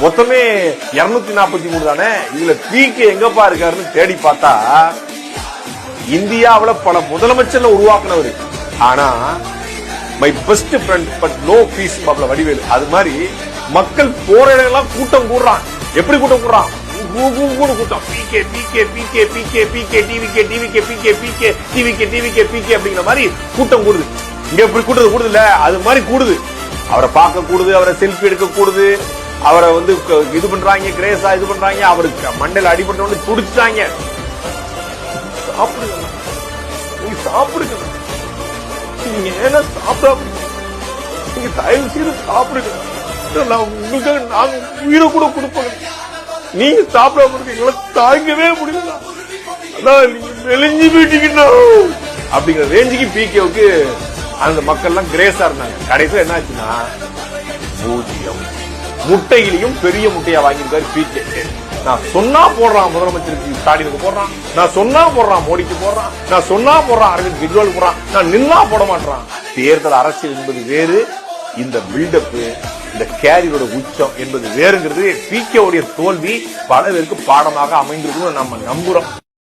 மொத்தமே 243 தானே. இதுல பிகே எங்கப்பா இருக்காருன்னு தேடி பார்த்தா இந்தியாவில பல முதலமைச்சர்ல உருவாக்குனவர். ஆனா மை பெஸ்ட் ஃப்ரெண்ட் பட் நோ பீஸ் பாப்ல வடிவேலு. அது மாதிரி மக்கள் போற இடங்கள்லாம் கூட்டம் கூடுறான். எப்படி கூட்டம் கூடுறான்? கூட்டம் PK PK PK PK PK TVK TVK PK PK TVK TVK PK அப்படிங்கிற மாதிரி கூட்டம் கூடுது. இங்க எப்படி கூட்டது கூடுது இல்ல, அது மாதிரி கூடுது. அவரை பார்க்க கூடுது, அவரை செல்ஃபி எடுக்க கூடுது, அவரை வந்து இது பண்றாங்க, கிரேஸா இது பண்றாங்க, அவருக்கு மண்டையில அடிபட்டு துடிச்சுட்டாங்க. சாப்பிடுங்க, நீங்க சாப்பிடுங்க, நீங்க ஏன்னா சாப்பிடாம நீங்க தயவு செய்து சாப்பிடுங்க. உங்களுக்கு நாங்க உயிரை கூட கொடுப்போம். நீங்க சாப்பிடாம இருக்கீங்களா? தாங்கவே முடியல. அதான் நீங்க மெலிஞ்சு போயிட்டீங்கன்னா அப்படிங்கிற ரேஞ்சுக்கு பிகேவுக்கு அந்த மக்கள் எல்லாம் கிரேஸா இருந்தாங்க. கடைசியில் என்ன ஆச்சுன்னா பூஜ்ஜியம். முட்டையிலையும் பெரிய முட்டையா வாங்கியிருக்காரு பிகே. நான் சொன்னா போடுறான் முதலமைச்சருக்கு ஸ்டாலினுக்கு போடுறான், நான் சொன்னா போடுறான் மோடிக்கு போடுறான், நான் சொன்னா போடுறான் அரவிந்த் கெஜ்ரிவால் போடுறான், நான் நின்னா போட மாட்டான். தேர்தல் அரசியல் என்பது வேறு, இந்த பில்டப் இந்த கேரியோட உச்சம் என்பது வேறுங்கிறது பிகே உடைய தோல்வி பல பேருக்கு பாடமாக அமைந்திருக்கும் நம்ம நம்புறோம்.